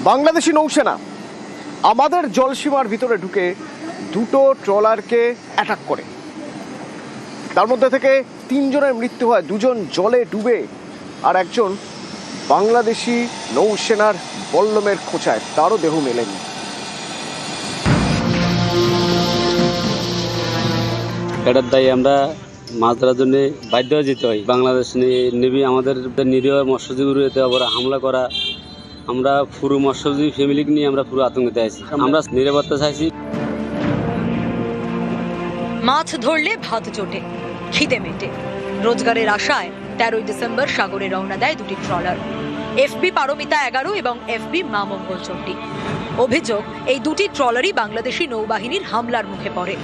বাংলাদেশি নৌসেনা আমাদের জলসীমার ভিতরে ঢুকে দুটো ট্রলারকে অ্যাটাক করে। তার মধ্যে থেকে 3 জনের মৃত্যু হয়, 2 জন জলে ডুবে আর একজন বাংলাদেশি নৌসেনার বল্লমের খোঁচায়, তারও দেহ মেলেনি। এটার দায়ী আমরা মাছ ধরার জন্য বাধ্য হয়ে যেতে হয়। বাংলাদেশ নেভি আমাদের নিরীহ মৎস্যজীবীর এতে আবার হামলা করা, আমরা পুরো মৎস্যজীবী ফ্যামিলিকে নিয়ে আমরা পুরো আতঙ্কিত আছি। আমরা নিরাপত্তা চাইছি। মাছ ধরলে ভাত জোটে, খিদে মেটে, রোজগারের আশায় 13 ডিসেম্বর সাগরে রওনা দেয় দুটি ট্রলার, এফবি পারমিতা 11 এবং এফবি মা মঙ্গলচণ্ডী। অভিযোগ, এই দুটি ট্রলারই বাংলাদেশি নৌবাহিনীর হামলার মুখে পড়ে।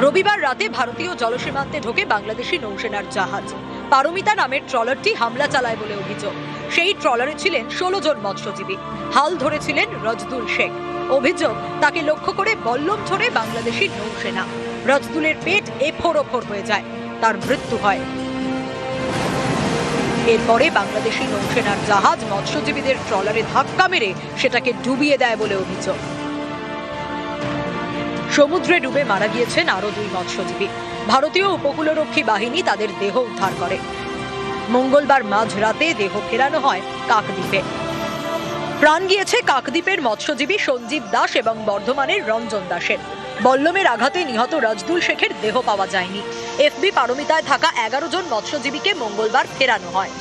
রবিবার রাতে ভারতীয় জলসীমান্তে ঢোকে বাংলাদেশি নৌসেনার জাহাজ। পারমিতা নামের ট্রলারটি হামলা চালায় বলে অভিযোগ। সেই ট্রলারে ছিলেন 16 জন মৎস্যজীবী। হাল ধরেছিলেন রজদুল শেখ। অভিযোগ, তাকে লক্ষ্য করে বল্লম ছোড়ে বাংলাদেশি নৌসেনা। রজদুলের পেট এফোর ওফোর হয়ে যায়, তার মৃত্যু হয়। এরপরে বাংলাদেশি নৌসেনার জাহাজ মৎস্যজীবীদের ট্রলারে ধাক্কা মেরে সেটাকে ডুবিয়ে দেয় বলে অভিযোগ। সমুদ্রে ডুবে মারা গিয়েছেন আরো 2 মৎস্যজীবী। ভারতীয় উপকূলরক্ষী বাহিনী তাদের দেহ উদ্ধার করে। মঙ্গলবার মাঝরাতে দেহ ফেরানো হয় কাকদ্বীপে। প্রাণ গিয়েছে কাকদ্বীপের মৎস্যজীবী সঞ্জীব দাস এবং বর্ধমানের রঞ্জন দাসের। বল্লমের আঘাতে নিহত রজদুল শেখের দেহ পাওয়া যায়নি। এফবি পারমিতায় থাকা 11 জন মৎস্যজীবীকে মঙ্গলবার ফেরানো হয়।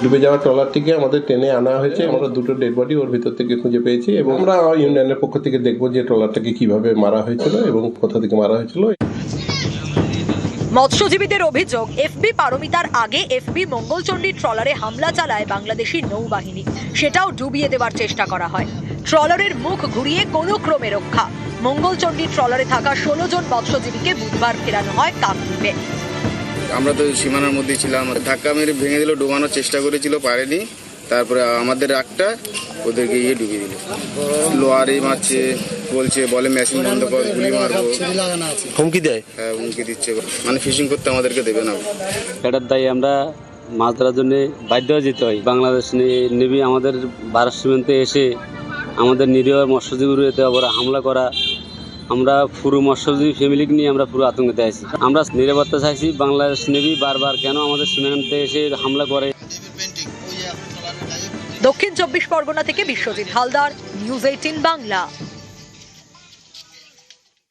ডুবে যাওয়া ট্রলারটিকে আমাদের টেনে আনা হয়েছে। আমরা 2টো ডেড বডি ওর ভিতর থেকে খুঁজে পেয়েছি এবং আমরা ইউনিয়নের পক্ষ থেকে দেখবো যে ট্রলারটাকে কিভাবে মারা হয়েছিল এবং কোথা থেকে মারা হয়েছিল। মৎস্যজীবীদের অভিযোগ, এফবি পারমিতার আগে এফবি মঙ্গলচণ্ডী ট্রলারে হামলা চালায় বাংলাদেশি নৌবাহিনী। সেটাও ডুবিয়ে দেওয়ার চেষ্টা করা হয়। ট্রলারের মুখ ঘুরিয়ে কোনো ক্রমে রক্ষা। মঙ্গলচণ্ডী ট্রলারে থাকা 16 জন মৎস্যজীবীকে বুধবার ফেরানো হয় কাকদ্বীপে। আমরা তো সীমানার মধ্যেই ছিলাম, ধাক্কা মেরে ভেঙে দিল, ডোবানোর চেষ্টা করেছিল, পারেনি। তারপরে আমাদের একটা ওদেরকে ডুবিয়ে দিল। লোয়ারি মারছে, বলছে বলে মেশিন বন্ধ কর, গুলি মারবো, হুমকি দেয়। হ্যাঁ হুমকি দিচ্ছে, মানে ফিশিং করতে আমাদেরকে দেবে না। এটার দায়ী আমরা মাছ ধরার জন্য বাধ্য হয়ে যেতে হয়। বাংলাদেশ নেভি আমাদের ভারত সীমান্তে এসে আমাদের নিরীহ মৎস্যজীবীর এতে আবার হামলা করা, আমরা পুরো মৎস্যজীবী ফ্যামিলিকে নিয়ে আমরা পুরো আতঙ্কিত আছি। আমরা নিরাপত্তা চাইছি। বাংলাদেশ নেভি বারবার কেন আমাদের সীমান্তে এসে হামলা করে। দক্ষিণ 24 পরগনা থেকে বিশ্বজিৎ হালদার, নিউজ 18 বাংলা।